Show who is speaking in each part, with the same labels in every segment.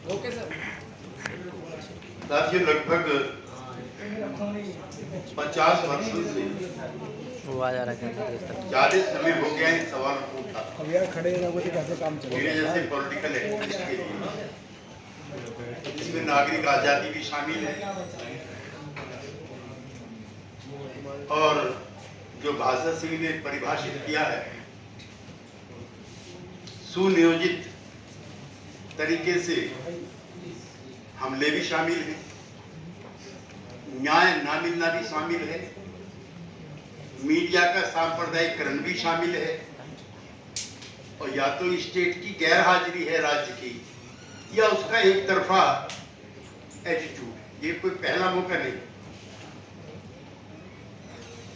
Speaker 1: Okay sir.
Speaker 2: साथियों, लगभग 50 वर्षों से
Speaker 3: वो आ जा रहा है
Speaker 2: ज्यादा समय हो गया इन सवाल को उठा।
Speaker 1: अब यार खड़े रहोगे तो कैसे काम
Speaker 2: मेरे
Speaker 1: चलेगा?
Speaker 2: जैसे पॉलिटिकल एक्टिविस्ट के लिए इसमें नागरिक आजादी भी शामिल है और जो भाषा सिंह ने परिभाषित किया है सुनियोजित तरीके से हमले भी शामिल है, न्याय ना मिलना भी शामिल है, मीडिया का सांप्रदायिकरण भी शामिल है और या तो स्टेट की गैर हाजिरी है राज्य की या उसका एक तरफा एटीट्यूड। ये कोई पहला मौका नहीं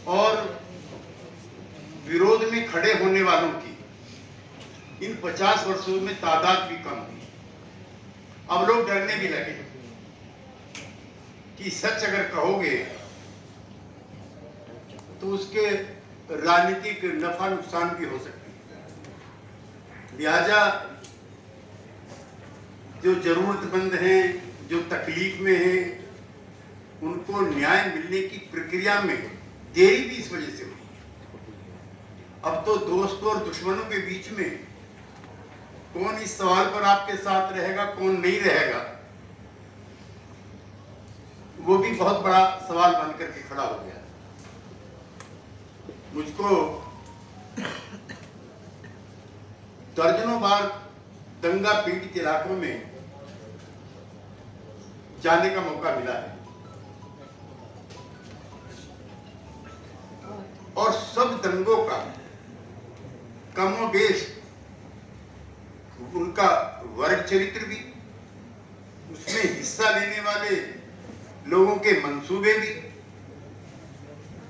Speaker 2: और विरोध में खड़े होने वालों की इन 50 वर्षों में तादाद भी कम हुई। अब लोग डरने भी लगे कि सच अगर कहोगे तो उसके राजनीतिक नफा नुकसान भी हो सकती है। लिहाजा जो जरूरतमंद हैं, जो तकलीफ में हैं, उनको न्याय मिलने की प्रक्रिया में देरी भी इस वजह से हुई। अब तो दोस्तों और दुश्मनों के बीच में कौन इस सवाल पर आपके साथ रहेगा, कौन नहीं रहेगा, वो भी बहुत बड़ा सवाल बनकर के खड़ा हो गया। मुझको दर्जनों बार दंगा पीड़ित इलाकों में जाने का मौका मिला है और सब दंगों का कमोबेश उनका वर्ग चरित्र भी, उसमें हिस्सा लेने वाले लोगों के मंसूबे भी,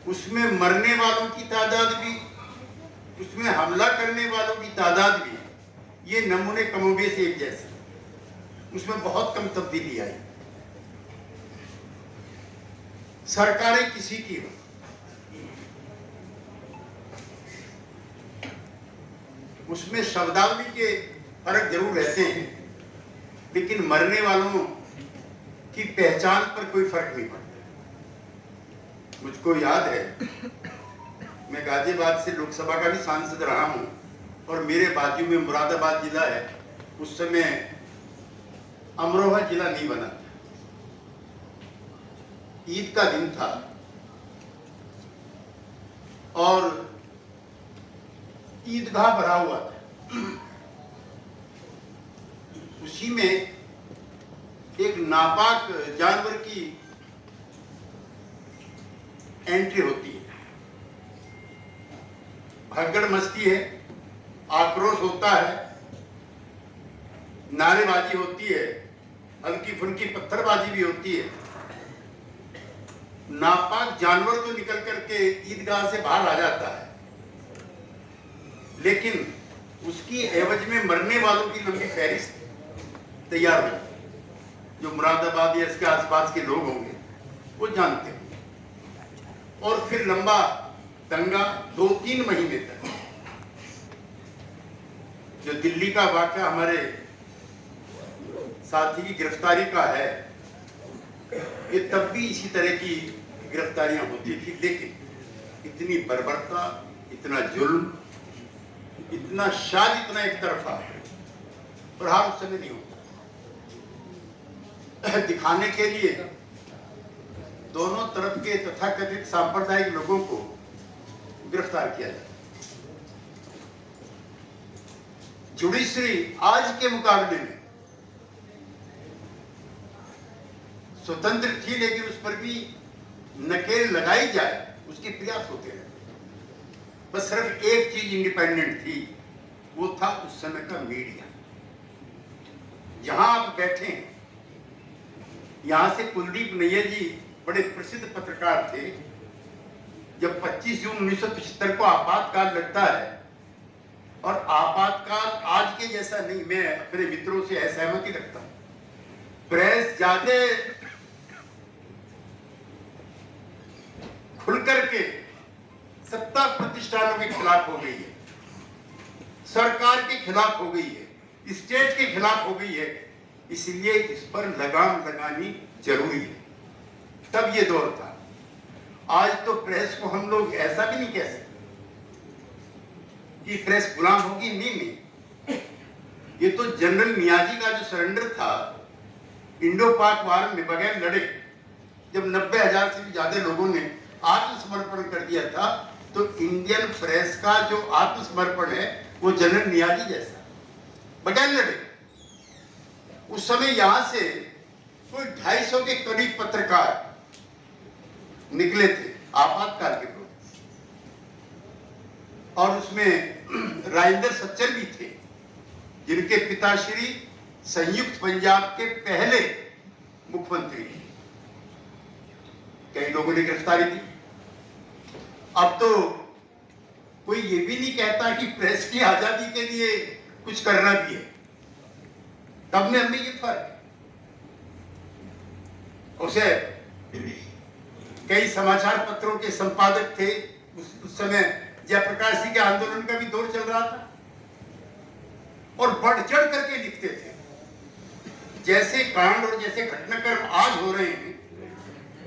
Speaker 2: उसमें मरने वालों की तादाद भी, उसमें हमला करने वालों की तादाद भी, ये नमूने कमोबेश एक जैसे, उसमें बहुत कम तब्दीली आई। सरकारें किसी की हो, उसमें शब्दावली के फर्क जरूर रहते हैं, लेकिन मरने वालों की पहचान पर कोई फर्क नहीं पड़ता। मुझको याद है, मैं गाजियाबाद से लोकसभा का भी सांसद रहा हूं और मेरे बाजू में मुरादाबाद जिला है। उस समय अमरोहा जिला नहीं बना था, ईद का दिन था और ईदगाह भरा हुआ था। उसी में एक नापाक जानवर की एंट्री होती है, भगदड़ मस्ती है, आक्रोश होता है, नारेबाजी होती है, हल्की फुल्की पत्थरबाजी भी होती है। नापाक जानवर तो निकल करके ईदगाह से बाहर आ जाता है, लेकिन उसकी एवज में मरने वालों की लंबी फहरिस्त तैयार हो। जो मुरादाबाद या इसके आसपास के लोग होंगे वो जानते हैं। और फिर लंबा दंगा 2-3 महीने तक। जो दिल्ली का वाक़या हमारे साथी की गिरफ्तारी का है, ये तब भी इसी तरह की गिरफ्तारियां होती थी, लेकिन इतनी बर्बरता, इतना जुल्म, इतना शाद, इतना एक तरफा प्रहार उस समय नहीं होता। दिखाने के लिए दोनों तरफ के तथाकथित सांप्रदायिक लोगों को गिरफ्तार किया जाता। जुडिशरी आज के मुकाबले में स्वतंत्र थी, लेकिन उस पर भी नकेल लगाई जाए उसके प्रयास होते हैं। बस सिर्फ एक चीज इंडिपेंडेंट थी, वो था उस समय का मीडिया। जहां आप बैठे हैं, यहां से कुलदीप नैयर जी बड़े प्रसिद्ध पत्रकार थे। जब 25 जून 1975 को आपातकाल लगता है, और आपातकाल आज के जैसा नहीं, मैं अपने मित्रों से असहमति रखता हूं। प्रेस ज्यादा खुल करके सत्ता प्रतिष्ठानों के खिलाफ हो गई है, सरकार के खिलाफ हो गई है, स्टेट के खिलाफ हो गई है। इसलिए इस पर लगाम लगानी जरूरी है। तब ये दौर था। आज तो प्रेस को हम लोग ऐसा भी नहीं कह सकते कि प्रेस गुलाम होगी, नहीं। ये तो जनरल नियाजी का जो सरेंडर था इंडो पाक वार में बगैर लड़े, जब 90,000 से भी ज्यादा लोगों ने आत्मसमर्पण कर दिया था, तो इंडियन प्रेस का जो आत्मसमर्पण है वो जनरल नियाजी जैसा, बगैर लड़े। उस समय यहां से कोई 250 के करीब पत्रकार निकले थे आपातकाल के लोग, और उसमें राजेंद्र सच्चर भी थे, जिनके पिताश्री संयुक्त पंजाब के पहले मुख्यमंत्री थे। कई लोगों ने गिरफ्तारी दी। अब तो कोई ये भी नहीं कहता कि प्रेस की आजादी के लिए कुछ करना भी है। तब में हमें ये फर्क, उसे कई समाचार पत्रों के संपादक थे। उस समय जयप्रकाश जी के आंदोलन का भी दौर चल रहा था, और बढ़ चढ़ करके लिखते थे। जैसे कांड और जैसे घटनाक्रम आज हो रहे हैं,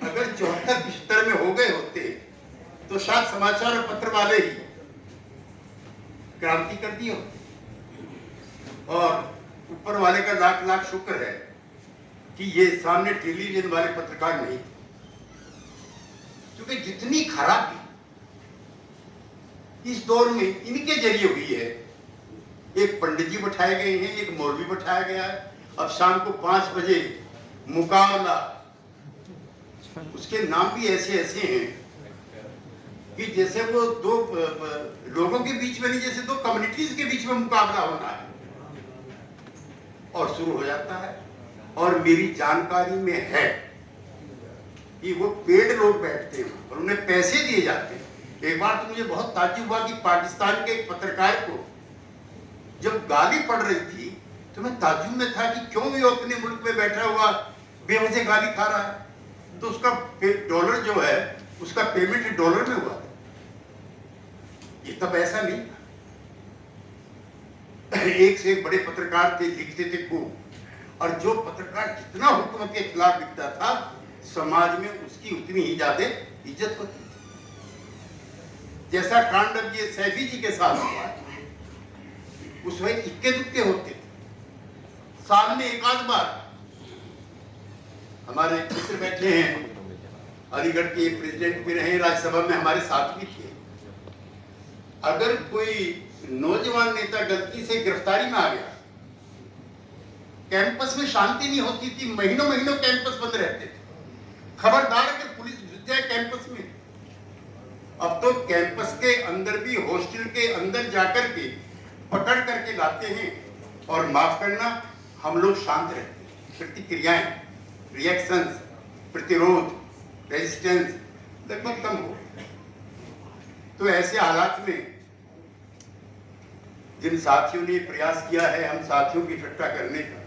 Speaker 2: अगर 74-75 में हो गए होते तो शायद समाचार और पत्र वाले ही क्रांति कर दी होती। और ऊपर वाले का लाख लाख शुक्र है कि ये सामने टेलीविजन वाले पत्रकार नहीं, क्योंकि जितनी खराबी इस दौर में इनके जरिए हुई है। एक पंडित जी बैठाए गए हैं, एक मौलवी बैठाया गया है। अब शाम को 5 बजे मुकाबला, उसके नाम भी ऐसे ऐसे हैं कि जैसे वो दो लोगों के बीच में नहीं, जैसे दो कम्युनिटीज के बीच में मुकाबला होना है, और शुरू हो जाता है। और मेरी जानकारी में है कि वो पेड लोग बैठते हैं और उन्हें पैसे दिए जाते हैं। एक बार तो मुझे बहुत ताज्जुब हुआ कि पाकिस्तान के एक पत्रकार को जब गाली पड़ रही थी, तो मैं ताज्जुब में था कि क्यों वो अपने मुल्क में बैठा हुआ बेवजह गाली खा रहा है। तो उसका डॉलर जो है, उसका पेमेंट डॉलर में हुआ। ये तब ऐसा नहीं था। एक से एक बड़े पत्रकार थे, लिखते थे खूब, और जो पत्रकार जितना हुकूमत के खिलाफ लिखता था, समाज में उसकी उतनी ही ज्यादा इज्जत होती थी। जैसा कांड अब ये सैफी जी के साथ हुआ, उस वक्त इक्के दुक्के होते थे। साल में एक आध बार हमारे मित्र बैठे हैं, अलीगढ़ के प्रेसिडेंट भी रहे, राज्यसभा में हमारे साथ भी थे। अगर कोई नौजवान नेता गलती से गिरफ्तारी में आ गया, कैंपस में शांति नहीं होती थी, महीनों महीनों कैंपस बंद रहते थे। खबरदार अगर पुलिस घुस जाए कैंपस में। अब तो कैंपस के अंदर भी, हॉस्टल के अंदर जाकर के पकड़ करके लाते हैं, और माफ करना, हम लोग शांत रहते हैं। प्रतिक्रियाएं, रिएक्शंस, प्रतिरोध, रेजिस्टेंस लगभग कम हो। तो ऐसे हालात में जिन साथियों ने प्रयास किया है हम साथियों की इकट्ठा करने का,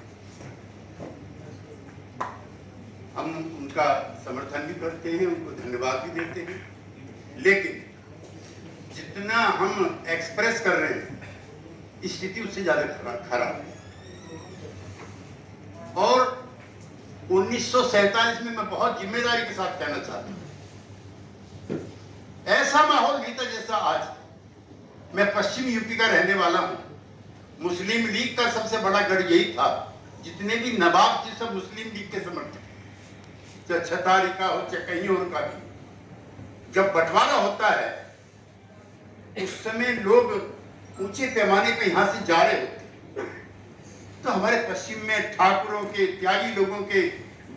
Speaker 2: हम उनका समर्थन भी करते हैं, उनको धन्यवाद भी देते हैं। लेकिन जितना हम एक्सप्रेस कर रहे हैं, स्थिति उससे ज्यादा खराब है। और 1947 में मैं बहुत जिम्मेदारी के साथ कहना चाहता हूं, ऐसा माहौल नहीं था जैसा आज। मैं पश्चिम यूपी का रहने वाला हूं। मुस्लिम लीग का सबसे बड़ा गढ़ यही था। जितने भी नवाब थे सब मुस्लिम लीग के समर्थक, चाहे छतारी का हो चाहे कहीं और का भी। जब बंटवारा होता है उस समय लोग ऊंचे पैमाने पे यहां से जा रहे होते। तो हमारे पश्चिम में ठाकुरों के, त्यागी लोगों के,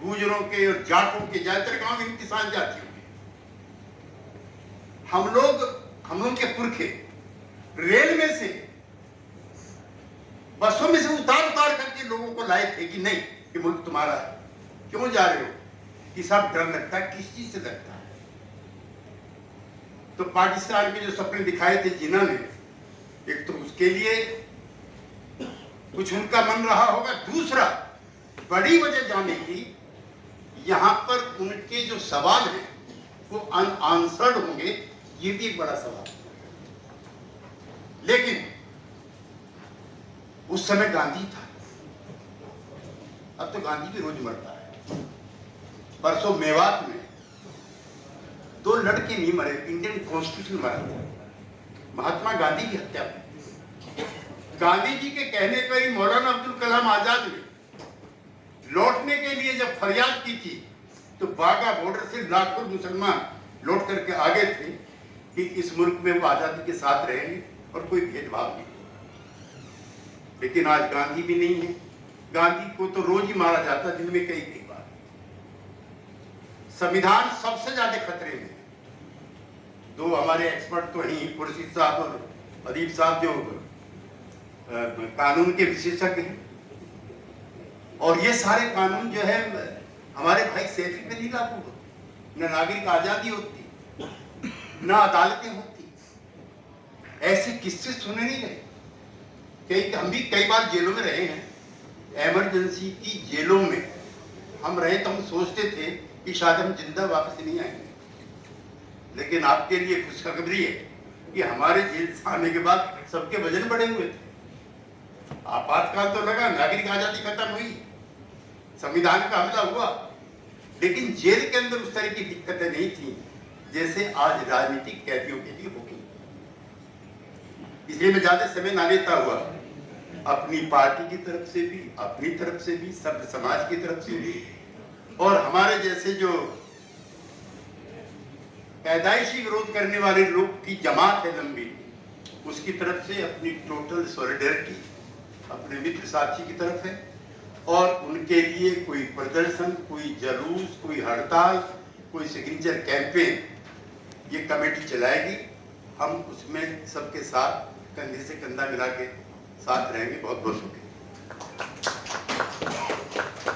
Speaker 2: गुजरों के और जाटों के ज्यादातर गांव में किसान जाति होंगे। हम लोग के पुरखे रेल में से, बसों में से उतार करके लोगों को लाए थे कि नहीं, ये मुल्क तुम्हारा है, क्यों जा रहे हो? कि साहब डर लगता है। किस चीज से लगता है? तो पाकिस्तान के जो सपने दिखाए थे जिन्होंने, एक तो उसके लिए कुछ उनका मन रहा होगा, दूसरा बड़ी वजह जाने की, यहां पर उनके जो सवाल हैं वो अनआंसर्ड होंगे, ये भी एक बड़ा सवाल है। लेकिन उस समय गांधी था। अब तो गांधी भी रोज मरता है। परसों मेवात में 2 लड़के नहीं मरे, इंडियन कॉन्स्टिट्यूशन मरा था, महात्मा गांधी की हत्या में। गांधी जी के कहने पर ही मौलाना अब्दुल कलाम आजाद ने लौटने के लिए जब फरियाद की थी तो बाघा बॉर्डर से लाखों मुसलमान लौट करके आ गए थे कि इस मुल्क में वो आजादी के साथ रहेंगे और कोई भेदभाव नहीं। लेकिन आज गांधी भी नहीं है। गांधी को तो रोज ही मारा जाता, दिन में कई कई बार। संविधान सबसे ज्यादा खतरे में। 2 हमारे एक्सपर्ट तो हैं, खुर्शीद साहब और अदीब साहब, जो कानून के विशेषज्ञ हैं, और ये सारे कानून जो है हमारे भाई सैफी पे नहीं लागू होते। न नागरिक आजादी होती, न अदालतें होती। ऐसे किस्से सुने नहीं गए। हम भी कई बार जेलों में रहे हैं। इमरजेंसी की जेलों में हम रहे तो हम सोचते थे कि शायद हम जिंदा वापस नहीं आएंगे। लेकिन आपके लिए खुशखबरी है कि हमारे जेल से आने के बाद सबके वजन बढ़े हुए थे। आपातकाल तो लगा, नागरिक आजादी खत्म हुई, संविधान का हमला हुआ, लेकिन जेल के अंदर उस तरह की दिक्कतें नहीं थी जैसे आज राजनीतिक कैदियों के लिए होगी। इसलिए मैं ज्यादा समय ना लेता हुआ अपनी पार्टी की तरफ से भी, अपनी तरफ से भी, सब समाज की तरफ से भी, और हमारे जैसे जो पैदाइशी विरोध करने वाले लोग की जमात है लंबी, उसकी तरफ से अपनी टोटल सॉलिडेरिटी अपने मित्र साथी की तरफ है। और उनके लिए कोई प्रदर्शन, कोई जुलूस, कोई हड़ताल, कोई सिग्नेचर कैंपेन ये कमेटी चलाएगी। हम उसमें सबके साथ कंधे से कंधा मिला के साथ रहेंगे। बहुत बहुत शुक्रिया।